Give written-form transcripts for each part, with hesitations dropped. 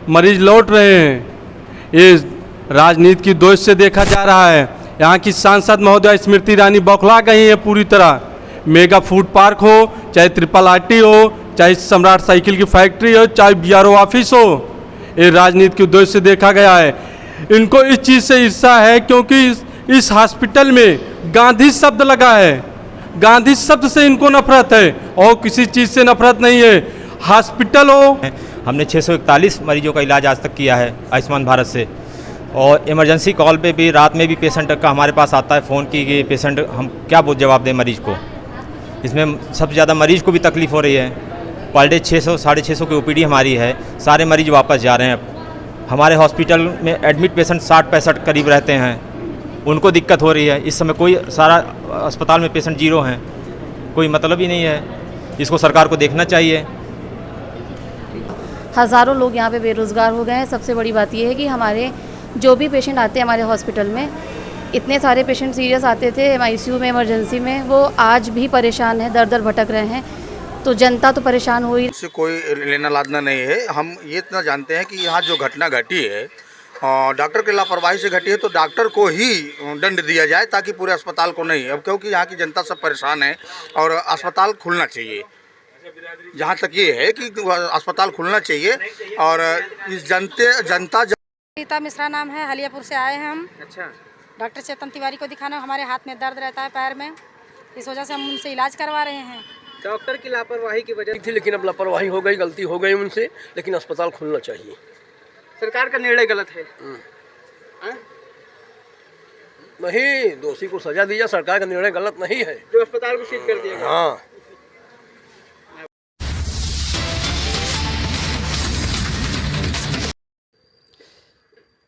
मरीज लौट रहे हैं। ये राजनीति की दोष से देखा जा रहा है। यहाँ की सांसद महोदया स्मृति ईरानी बौखला गई है पूरी तरह। मेगा फूड पार्क हो, चाहे ट्रिपल आरटी हो, चाहे सम्राट साइकिल की फैक्ट्री हो, चाहे बीआरओ ऑफिस हो, ये राजनीति की दोष से देखा गया है। इनको इस चीज़ से ईर्ष्या है क्योंकि इस हॉस्पिटल में गांधी शब्द लगा है। गांधी शब्द से इनको नफरत है और किसी चीज़ से नफरत नहीं है। हॉस्पिटल हो, हमने 641 मरीजों का इलाज आज तक किया है आयुष्मान भारत से, और इमरजेंसी कॉल पे भी रात में भी पेशेंट का हमारे पास आता है फ़ोन की पेशेंट, हम क्या जवाब दें मरीज़ को। इसमें सबसे ज़्यादा मरीज़ को भी तकलीफ़ हो रही है। पर डे 600 650 की ओपीडी हमारी है, सारे मरीज़ वापस जा रहे हैं। हमारे हॉस्पिटल में एडमिट पेशेंट 60-65 करीब रहते हैं, उनको दिक्कत हो रही है। इस समय कोई सारा अस्पताल में पेशेंट जीरो हैं, कोई मतलब ही नहीं है। इसको सरकार को देखना चाहिए। हज़ारों लोग यहाँ पे बेरोज़गार हो गए हैं। सबसे बड़ी बात यह है कि हमारे जो भी पेशेंट आते हैं हमारे हॉस्पिटल में, इतने सारे पेशेंट सीरियस आते थे आईसीयू में, इमरजेंसी में, वो आज भी परेशान हैं, दर दर भटक रहे हैं। तो जनता तो परेशान हो ही। इससे कोई लेना लादना नहीं है। हम ये इतना जानते हैं कि यहाँ जो घटना घटी है डॉक्टर की लापरवाही से घटी है, तो डॉक्टर को ही दंड दिया जाए ताकि पूरे अस्पताल को नहीं। अब क्योंकि यहाँ की जनता सब परेशान है और अस्पताल खुलना चाहिए। जहाँ तक ये है कि अस्पताल खुलना चाहिए और इस जनता रीता मिश्रा नाम है, हलियापुर से आए हैं हम। अच्छा। डॉक्टर चेतन तिवारी को दिखाना, हमारे हाथ में दर्द रहता है पैर में, इस वजह से हम उनसे इलाज करवा रहे हैं। डॉक्टर की लापरवाही की वजह थी, लेकिन अब लापरवाही हो गई, गलती हो गई उनसे, लेकिन अस्पताल खुलना चाहिए। सरकार का निर्णय गलत है। नहीं, दोषी को सजा दी जाए, सरकार का निर्णय गलत नहीं है जो अस्पताल को सील कर दिया गया। हाँ।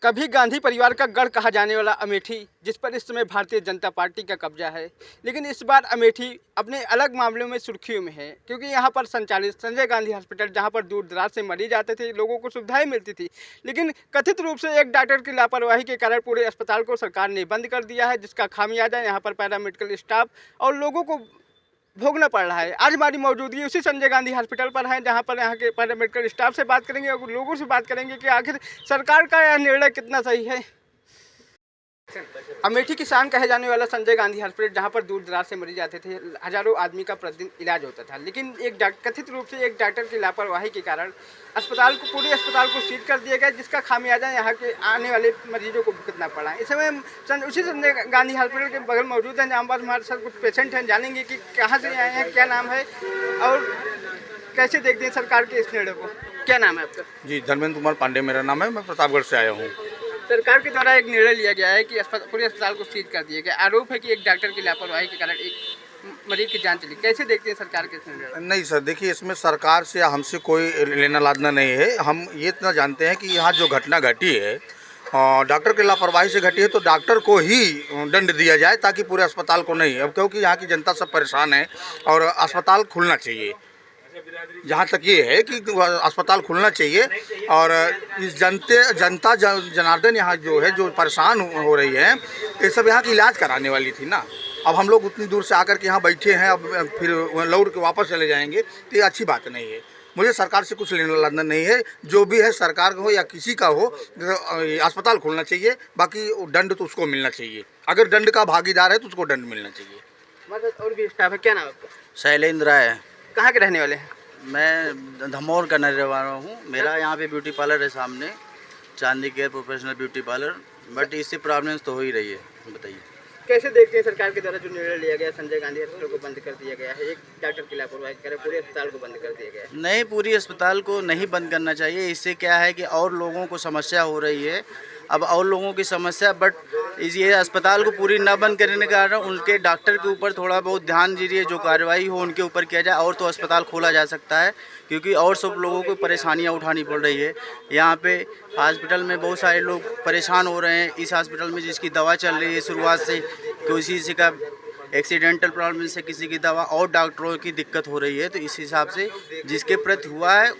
कभी गांधी परिवार का गढ़ कहा जाने वाला अमेठी, जिस पर इस समय भारतीय जनता पार्टी का कब्जा है, लेकिन इस बार अमेठी अपने अलग मामलों में सुर्खियों में है, क्योंकि यहाँ पर संचालित संजय गांधी हॉस्पिटल, जहाँ पर दूर दराज से मरीज आते थे, लोगों को सुविधाएं मिलती थी, लेकिन कथित रूप से एक डॉक्टर की लापरवाही के कारण पूरे अस्पताल को सरकार ने बंद कर दिया है, जिसका खामियाजा यहाँ पर पैरामेडिकल स्टाफ और लोगों को भोगना पड़ रहा है। आज हमारी मौजूदगी उसी संजय गांधी हॉस्पिटल पर है, जहां पर यहाँ के पैरामेडिकल स्टाफ से बात करेंगे और लोगों से बात करेंगे कि आखिर सरकार का यह निर्णय कितना सही है। अमेठी की शान कहे जाने वाला संजय गांधी हॉस्पिटल, जहां पर दूर दराज से मरीज आते थे, हजारों आदमी का प्रतिदिन इलाज होता था, लेकिन एक कथित रूप से एक डॉक्टर की लापरवाही के कारण पूरे अस्पताल को सील कर दिया गया, जिसका खामियाजा यहाँ के आने वाले मरीजों को भुगतना पड़ा है। इस समय उसी संजय गांधी हॉस्पिटल के बगल मौजूद हैं, जहाँ पर हमारे साथ कुछ पेशेंट हैं। जानेंगे कि कहाँ से आए हैं, क्या नाम है और कैसे देखते हैं सरकार के इस निर्णय को। क्या नाम है आपका? जी, धर्मेंद्र कुमार पांडे मेरा नाम है, मैं प्रतापगढ़ से आया हूँ। सरकार के द्वारा एक निर्णय लिया गया है कि पूरे अस्पताल को सील कर दिया गया। आरोप है कि एक डॉक्टर की लापरवाही के कारण एक मरीज की जान चली। कैसे देखते हैं सरकार के निर्णय? नहीं सर, देखिए, इसमें सरकार से हमसे कोई लेना लादना नहीं है। हम ये इतना जानते हैं कि यहाँ जो घटना घटी है डॉक्टर की लापरवाही से घटी है, तो डॉक्टर को ही दंड दिया जाए ताकि पूरे अस्पताल को नहीं। अब क्योंकि यहाँ की जनता सब परेशान है और अस्पताल खुलना चाहिए। जहाँ तक ये है कि अस्पताल खुलना चाहिए और इस जनता जनार्दन यहाँ जो है, जो परेशान हो रही है, ये सब यहाँ की इलाज कराने वाली थी ना। अब हम लोग उतनी दूर से आकर के यहाँ बैठे हैं, अब फिर लौट के वापस चले जाएंगे, तो ये अच्छी बात नहीं है। मुझे सरकार से कुछ लेना लाना नहीं है। जो भी है, सरकार का हो या किसी का हो, अस्पताल खुलना चाहिए, बाकी दंड तो उसको मिलना चाहिए। अगर दंड का भागीदार है तो उसको दंड मिलना चाहिए। मतलब और भी स्टाफ है। क्या नाम है आपका? शैलेंद्र है। कहाँ के रहने वाले हैं? मैं धमौर का रहने वाला हूँ। मेरा यहाँ पे ब्यूटी पार्लर है सामने, चांदी care professional beauty parlour, but इससे प्रॉब्लम्स तो हो ही रही है। बताइए कैसे देखते हैं सरकार के द्वारा जो निर्णय लिया गया, संजय गांधी हॉस्पिटल को बंद कर दिया गया है, एक डॉक्टर की लापरवाही करे पूरे अस्पताल को बंद कर दिया गया है? नहीं, पूरी अस्पताल को नहीं बंद करना चाहिए। इससे क्या है कि और लोगों को समस्या हो रही है। अब और लोगों की समस्या, बट ये अस्पताल को पूरी ना बंद करने के कारण उनके डॉक्टर के ऊपर थोड़ा बहुत ध्यान दीजिए, जो कार्रवाई हो उनके ऊपर किया जाए, और तो अस्पताल खोला जा सकता है, क्योंकि और सब लोगों को परेशानियां उठानी पड़ रही है। यहाँ पे हॉस्पिटल में बहुत सारे लोग परेशान हो रहे हैं। इस हॉस्पिटल में जिसकी दवा चल रही है शुरुआत से, किसी का एक्सीडेंटल प्रॉब्लम से किसी की दवा, और डॉक्टरों की दिक्कत हो रही है, तो इस हिसाब से जिसके प्रति हुआ है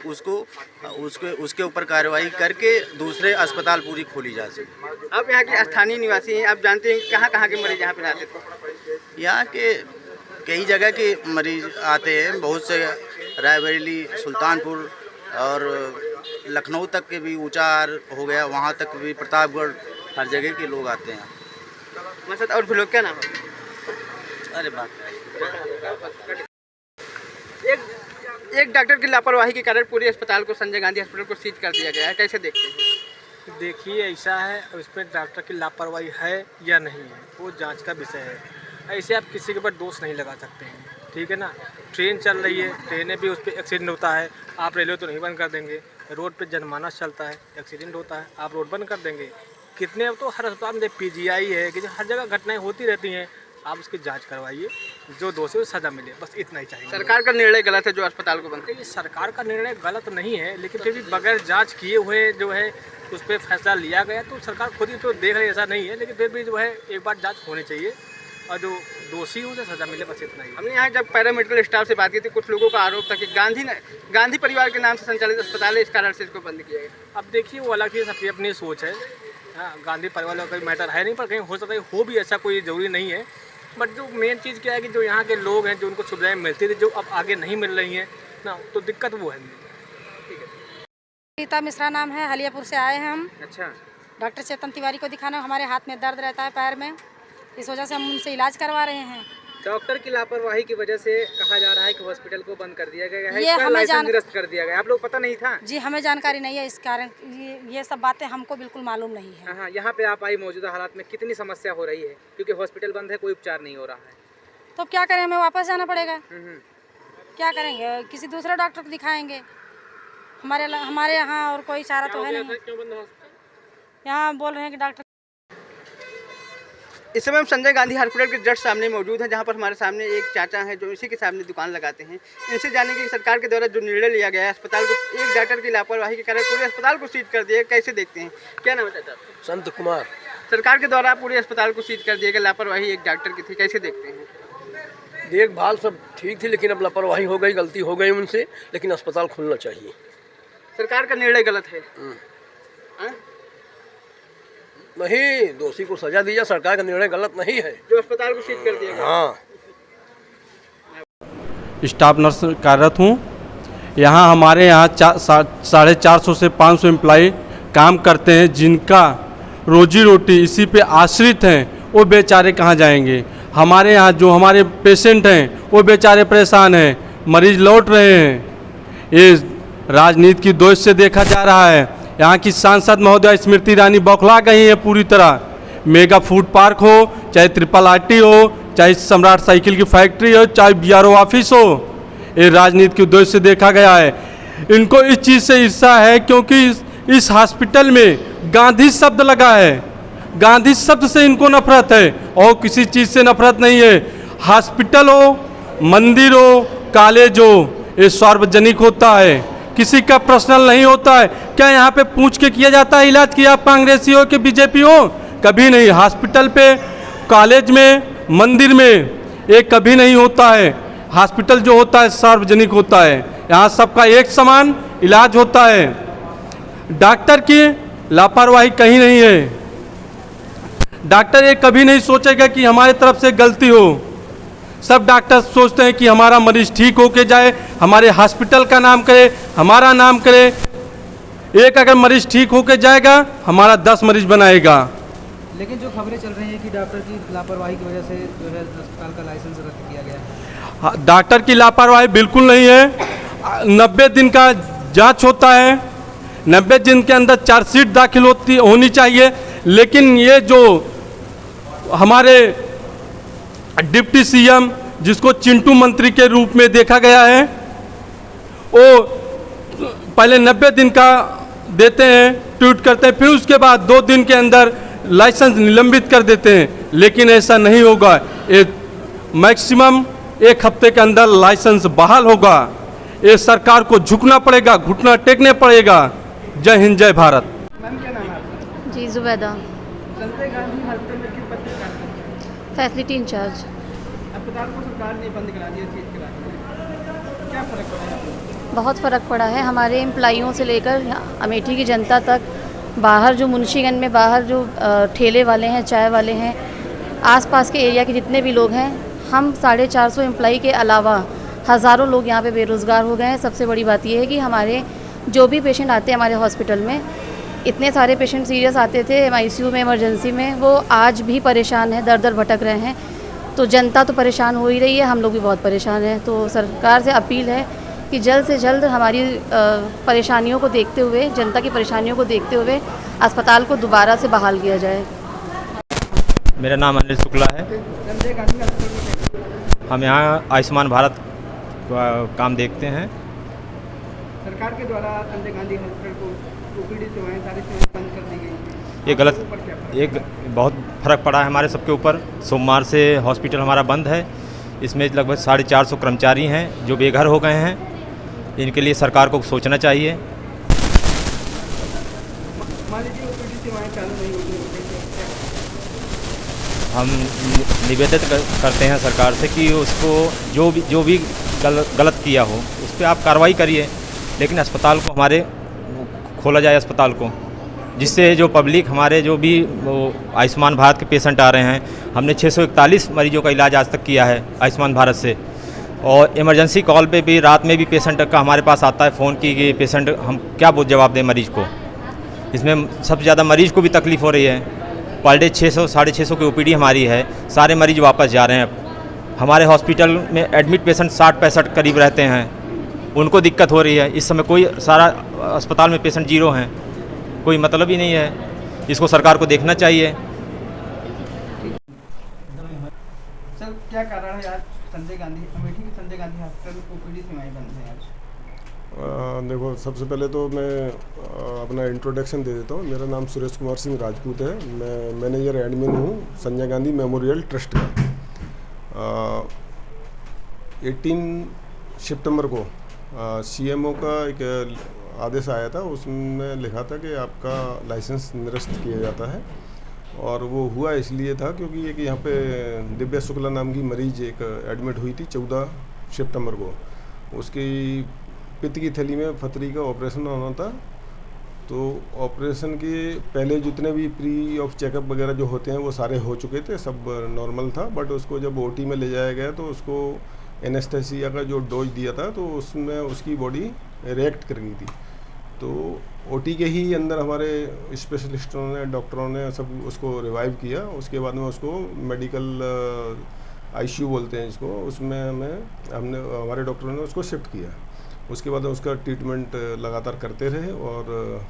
उसके ऊपर कार्रवाई करके दूसरे अस्पताल पूरी खोली जा सके। आप यहाँ के स्थानीय निवासी हैं, आप जानते हैं कहाँ कहाँ के मरीज यहाँ पर आते थे? यहाँ के कई जगह के मरीज आते हैं, बहुत से रायबरेली, सुल्तानपुर और लखनऊ तक के भी ऊंचा हो गया, वहाँ तक भी प्रतापगढ़ हर जगह के लोग आते हैं। हमारे साथ और भी लोग, क्या नाम है? अरे बात एक डॉक्टर की लापरवाही के कारण पूरे अस्पताल को, संजय गांधी अस्पताल को सीज कर दिया गया है, कैसे देखते हैं? देखिए ऐसा है, उसमें डॉक्टर की लापरवाही है या नहीं है वो जांच का विषय है। ऐसे आप किसी के ऊपर दोष नहीं लगा सकते हैं, ठीक है ना। ट्रेन चल रही है, ट्रेनें भी उस पर एक्सीडेंट होता है, आप रेलवे तो नहीं बंद कर देंगे। रोड पे जनमानस चलता है, एक्सीडेंट होता है, आप रोड बंद कर देंगे? कितने, अब तो हर अस्पताल में PGI है कि हर जगह घटनाएं होती रहती हैं। आप उसकी जांच करवाइए, जो दोषी है सज़ा मिले, बस इतना ही चाहिए। सरकार का निर्णय गलत है जो अस्पताल को बंद। ये सरकार का निर्णय गलत नहीं है, लेकिन फिर भी बगैर जांच किए हुए जो है उस पर फैसला लिया गया, तो सरकार खुद ही तो देख रही, ऐसा नहीं है। लेकिन फिर भी जो है एक बार जांच होनी चाहिए और जो दोषी हो उसे सज़ा मिले, बस इतना ही। हमने यहाँ जब पैरामेडिकल स्टाफ से बात की थी, कुछ लोगों का आरोप था कि गांधी परिवार के नाम से संचालित अस्पताल है, इस कारण से इसको बंद किया गया। अब देखिए वो अलग ही सबकी अपनी सोच है। हाँ, गांधी परिवार का कोई मैटर है नहीं, पर कहीं हो सकता है हो भी, ऐसा कोई ज़रूरी नहीं है। बट जो मेन चीज़ क्या है कि जो यहाँ के लोग हैं, जो उनको सुविधाएं मिलती थी, जो अब आगे नहीं मिल रही हैं ना, तो दिक्कत वो है। ठीक है। गीता मिश्रा नाम है, हलियापुर से आए हैं हम। अच्छा। डॉक्टर चेतन तिवारी को दिखाना, हमारे हाथ में दर्द रहता है पैर में, इस वजह से हम उनसे इलाज करवा रहे हैं। डॉक्टर की लापरवाही की वजह से कहा जा रहा है कि हॉस्पिटल को बंद कर दिया गया है, ये हमें निरस्त कर दिया गया। आप लोग पता नहीं था? जी, हमें जानकारी नहीं है, इस कारण ये सब बातें हमको बिल्कुल मालूम नहीं है। हाँ, यहाँ पे आप आई, मौजूदा हालात में कितनी समस्या हो रही है? क्योंकि हॉस्पिटल बंद है, कोई उपचार नहीं हो रहा है। तो क्या करें, हमें वापस जाना पड़ेगा। क्या करेंगे, किसी दूसरे डॉक्टर को दिखाएंगे। हमारे यहाँ और कोई चारा तो है नहीं। क्यों बंद हो? यहाँ बोल रहे हैं कि डॉक्टर। इस समय हम संजय गांधी हॉस्पिटल के जस्ट सामने मौजूद हैं, जहां पर हमारे सामने एक चाचा हैं जो इसी के सामने दुकान लगाते हैं। इनसे जाने की सरकार के द्वारा जो निर्णय लिया गया है, अस्पताल को एक डॉक्टर की लापरवाही के कारण पूरे अस्पताल को सीज कर दिया, कैसे देखते हैं? क्या नाम है चाचा? संत कुमार। सरकार के द्वारा पूरे अस्पताल को सीज कर दिया गया, लापरवाही एक डॉक्टर की थी, कैसे देखते हैं? देखभाल सब ठीक थी, लेकिन अब लापरवाही हो गई, गलती हो गई उनसे, लेकिन अस्पताल खुलना चाहिए। सरकार का निर्णय गलत है। नहीं, दोषी को सजा दी जाए, सरकार का निर्णय गलत नहीं है जो अस्पताल को सीज कर दिया गया। हाँ, स्टाफ नर्स कार्यरत हूँ। यहाँ हमारे यहाँ 450 से 500 एम्प्लाई काम करते हैं, जिनका रोजी रोटी इसी पे आश्रित हैं। वो बेचारे कहाँ जाएंगे? हमारे यहाँ जो हमारे पेशेंट हैं वो बेचारे परेशान हैं, मरीज लौट रहे हैं। ये राजनीति की दोष से देखा जा रहा है। यहाँ की सांसद महोदया स्मृति ईरानी बौखला गई है पूरी तरह। मेगा फूड पार्क हो, चाहे RRRT हो, चाहे सम्राट साइकिल की फैक्ट्री हो, चाहे BRO ऑफिस हो, ये राजनीति की दोष से देखा गया है। इनको इस चीज़ से ईर्ष्या है क्योंकि इस हॉस्पिटल में गांधी शब्द लगा है। गांधी शब्द से इनको नफरत है और किसी चीज़ से नफरत नहीं है। हॉस्पिटल हो, मंदिर हो, कॉलेज हो, ये सार्वजनिक होता है, किसी का पर्सनल नहीं होता है। क्या यहाँ पे पूछ के किया जाता है इलाज कि आप कांग्रेसी हो कि BJP हो? कभी नहीं। हॉस्पिटल पे, कॉलेज में, मंदिर में ये कभी नहीं होता है। हॉस्पिटल जो होता है सार्वजनिक होता है, यहाँ सबका एक समान इलाज होता है। डॉक्टर की लापरवाही कहीं नहीं है। डॉक्टर ये कभी नहीं सोचेगा कि हमारे तरफ से गलती हो। सब डॉक्टर सोचते हैं कि हमारा मरीज ठीक होके जाए, हमारे हॉस्पिटल का नाम करे, हमारा नाम करे। एक अगर मरीज ठीक होके जाएगा, हमारा 10 मरीज बनाएगा। लेकिन जो खबरें चल रही हैं कि डॉक्टर की लापरवाही की वजह से जो है अस्पताल का लाइसेंस रद्द किया गया है। डॉक्टर की लापरवाही बिल्कुल नहीं है। 90 दिन का जांच होता है, 90 दिन के अंदर चार्जशीट दाखिल होनी चाहिए। लेकिन ये जो हमारे डिप्टी CM, जिसको चिंटू मंत्री के रूप में देखा गया है, वो पहले 90 दिन का देते हैं, ट्वीट करते हैं, फिर उसके बाद 2 दिन के अंदर लाइसेंस निलंबित कर देते हैं। लेकिन ऐसा नहीं होगा। ये मैक्सिमम 1 हफ्ते के अंदर लाइसेंस बहाल होगा। ये सरकार को झुकना पड़ेगा, घुटना टेकने पड़ेगा। जय हिंद, जय भारत। मैम, क्या नाम है आपका? जी, जुबैदा, संजय गांधी हॉस्पिटल में किस पद पर काम करते हैं? Facility incharge. अस्पताल को सरकार ने बंद करा दिया, सीज करा दिया, क्या फ़र्क पड़ा है? बहुत फ़र्क पड़ा है। हमारे एम्प्लॉइयों से लेकर अमेठी की जनता तक, बाहर जो मुंशीगंज में बाहर जो ठेले वाले हैं, चाय वाले हैं, आसपास के एरिया के जितने भी लोग हैं, हम 450 एम्प्लॉई के अलावा हज़ारों लोग यहाँ पे बेरोज़गार हो गए हैं। सबसे बड़ी बात यह है कि हमारे जो भी पेशेंट आते हैं हमारे हॉस्पिटल में, इतने सारे पेशेंट सीरियस आते थे ICU में, इमरजेंसी में, वो आज भी परेशान हैं, दर दर भटक रहे हैं। तो जनता तो परेशान हो ही रही है, हम लोग भी बहुत परेशान हैं। तो सरकार से अपील है कि जल्द से जल्द हमारी परेशानियों को देखते हुए, जनता की परेशानियों को देखते हुए अस्पताल को दोबारा से बहाल किया जाए। मेरा नाम अनिल शुक्ला है। संजय गांधी हॉस्पिटल में हम यहाँ आयुष्मान भारत का काम देखते हैं। सरकार के द्वारा संजय गांधी हॉस्पिटल को OPD सेवाएं, सारी सेवाएं बंद कर दी गई। ये गलत, एक बहुत फ़र्क पड़ा है हमारे सबके ऊपर। सोमवार से हॉस्पिटल हमारा बंद है। इसमें लगभग 450 कर्मचारी हैं जो बेघर हो गए हैं। इनके लिए सरकार को सोचना चाहिए। मान लीजिए OPD सेवाएं चालू नहीं होती, हम निवेदन करते हैं सरकार से कि उसको जो भी गलत किया हो उस पर आप कार्रवाई करिए, लेकिन अस्पताल को हमारे खोला जाए अस्पताल को, जिससे जो पब्लिक हमारे जो भी आयुष्मान भारत के पेशेंट आ रहे हैं, हमने 641 मरीजों का इलाज आज तक किया है आयुष्मान भारत से। और इमरजेंसी कॉल पे भी रात में भी पेशेंट का हमारे पास आता है फ़ोन कि पेशेंट, हम क्या जवाब दें मरीज़ को। इसमें सबसे ज़्यादा मरीज़ को भी तकलीफ़ हो रही है। पर डे 600 650 की OPD हमारी है, सारे मरीज वापस जा रहे हैं। हमारे हॉस्पिटल में एडमिट पेशेंट 60-65 करीब रहते हैं, उनको दिक्कत हो रही है। इस समय कोई सारा अस्पताल में पेशेंट जीरो हैं, कोई मतलब ही नहीं है। इसको सरकार को देखना चाहिए। सर क्या कारण है आज संजय गांधी, अमेठी के संजय गांधी हॉस्पिटल में OPD सेवाएं बंद हैं आज? देखो, सबसे पहले तो मैं अपना इंट्रोडक्शन दे देता हूँ। मेरा नाम सुरेश कुमार सिंह राजपूत है। मैं मैनेजर एडमिन हूँ संजय गांधी मेमोरियल ट्रस्ट का। 18 सितंबर को CMO का एक आदेश आया था। उसमें लिखा था कि आपका लाइसेंस निरस्त किया जाता है, और वो हुआ इसलिए था क्योंकि एक यहाँ पे दिव्या शुक्ला नाम की मरीज एक एडमिट हुई थी 14 सितंबर को। उसकी पित्त की थैली में फतरी का ऑपरेशन होना था। तो ऑपरेशन के पहले जितने भी प्री ऑफ चेकअप वगैरह जो होते हैं वो सारे हो चुके थे, सब नॉर्मल था। बट उसको जब OT में ले जाया गया तो उसको एनेस्थेसिया का जो डोज दिया था तो उसमें उसकी बॉडी रिएक्ट कर गई थी। तो OT के ही अंदर हमारे स्पेशलिस्टों ने, डॉक्टरों ने सब उसको रिवाइव किया। उसके बाद में उसको मेडिकल ICU बोलते हैं इसको, उसमें हमने हमारे डॉक्टरों ने उसको शिफ्ट किया। उसके बाद उसका ट्रीटमेंट लगातार करते रहे, और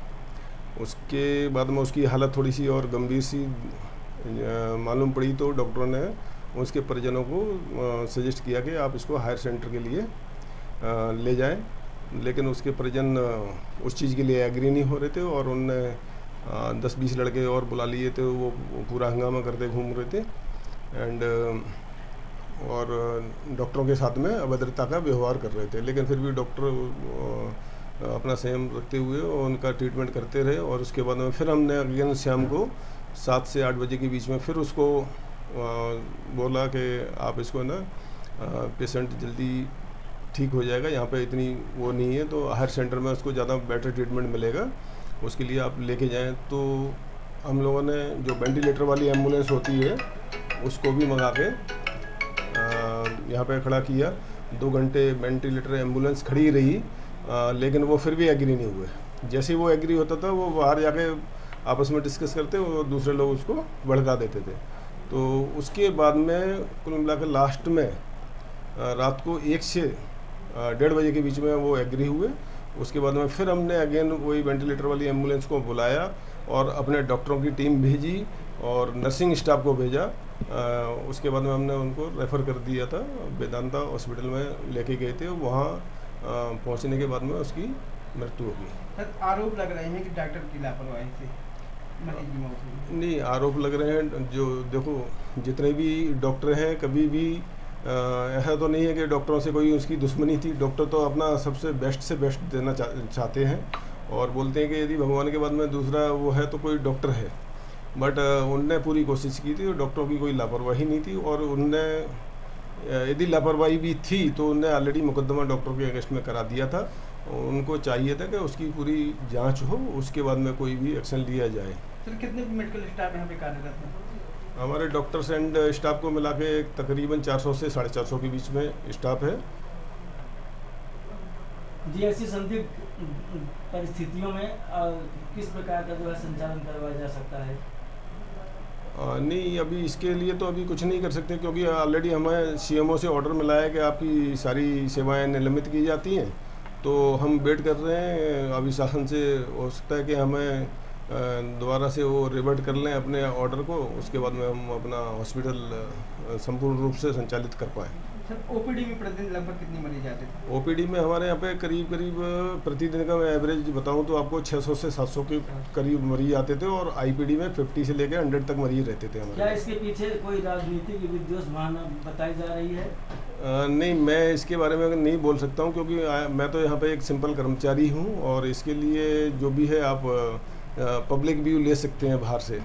उसके बाद में उसकी हालत थोड़ी सी और गंभीर सी मालूम पड़ी तो डॉक्टरों ने उसके परिजनों को सजेस्ट किया कि आप इसको हायर सेंटर के लिए ले जाएं। लेकिन उसके परिजन उस चीज़ के लिए एग्री नहीं हो रहे थे, और उनने 10-20 लड़के और बुला लिए थे। वो पूरा हंगामा करते घूम रहे थे, और डॉक्टरों के साथ में अभद्रता का व्यवहार कर रहे थे। लेकिन फिर भी डॉक्टर अपना संयम रखते हुए उनका ट्रीटमेंट करते रहे। और उसके बाद में फिर हमने अगेन शाम को 7 से 8 बजे के बीच में फिर उसको बोला कि आप इसको ना पेशेंट जल्दी ठीक हो जाएगा, यहाँ पे इतनी वो नहीं है, तो हायर सेंटर में उसको ज़्यादा बेटर ट्रीटमेंट मिलेगा, उसके लिए आप लेके जाएं। तो हम लोगों ने जो वेंटिलेटर वाली एम्बुलेंस होती है उसको भी मंगा के यहाँ पे खड़ा किया। 2 घंटे वेंटिलेटर एम्बुलेंस खड़ी रही, लेकिन वो फिर भी एग्री नहीं हुए। जैसे ही वो एग्री होता था वो बाहर जाके आपस में डिस्कस करते, वो दूसरे लोग उसको भड़का देते थे। तो उसके बाद में कुल मिलाकर लास्ट में रात को 1 से 1:30 बजे के बीच में वो एग्री हुए। उसके बाद में फिर हमने अगेन वही वेंटिलेटर वाली एम्बुलेंस को बुलाया और अपने डॉक्टरों की टीम भेजी और नर्सिंग स्टाफ को भेजा। उसके बाद में हमने उनको रेफ़र कर दिया था, वेदांता हॉस्पिटल में लेके गए थे। वहाँ पहुँचने के बाद में उसकी मृत्यु हो गई। आरोप लग रहे हैं कि डॉक्टर की लापरवाही से मरीज की मौत हुई। नहीं, आरोप लग रहे हैं। जो देखो, जितने भी डॉक्टर हैं, कभी भी ऐसा तो नहीं है कि डॉक्टरों से कोई उसकी दुश्मनी थी। डॉक्टर तो अपना सबसे बेस्ट से बेस्ट देना चाहते हैं और बोलते हैं कि यदि भगवान के बाद में दूसरा वो है तो कोई डॉक्टर है। बट उनने पूरी कोशिश की थी और डॉक्टरों की कोई लापरवाही नहीं थी। और उनने यदि लापरवाही भी थी तो उनने ऑलरेडी मुकदमा डॉक्टर के अगेंस्ट में करा दिया था। उनको चाहिए था कि उसकी पूरी जांच हो, उसके बाद में कोई भी एक्शन लिया जाए। सर, कितने मेडिकल स्टाफ यहाँ पे कार्यरत हैं? हमारे डॉक्टर्स एंड स्टाफ को मिला के तकरीबन 400 से 450 के बीच में स्टाफ है। जी, ऐसी संदिग्ध परिस्थितियों में किस प्रकार का जो है संचालन करवाया जा सकता है? नहीं, अभी इसके लिए तो अभी कुछ नहीं कर सकते, क्योंकि ऑलरेडी हमें सीएमओ से ऑर्डर मिला है कि आपकी सारी सेवाएं निलंबित की जाती हैं। तो हम वेट कर रहे हैं, अभी शासन से हो सकता है कि हमें दोबारा से वो रिवर्ट कर लें अपने ऑर्डर को, उसके बाद में हम अपना हॉस्पिटल संपूर्ण रूप से संचालित कर पाएँ। सर, ओपीडी में प्रतिदिन लगभग कितनी मरीज आते थे? ओपीडी में हमारे यहाँ पे करीब प्रतिदिन का मैं एवरेज बताऊँ तो आपको 600 से 700 के करीब मरीज आते थे, और आईपीडी में 50 से लेकर 100 तक मरीज रहते थे हमारे। क्या इसके पीछे कोई राजनीतिक विद्वेष भावना बताई जा रही है? नहीं, मैं इसके बारे में नहीं बोल सकता हूँ, क्योंकि मैं तो यहाँ पे एक सिंपल कर्मचारी हूँ, और इसके लिए जो भी है आप पब्लिक व्यू ले सकते हैं बाहर से।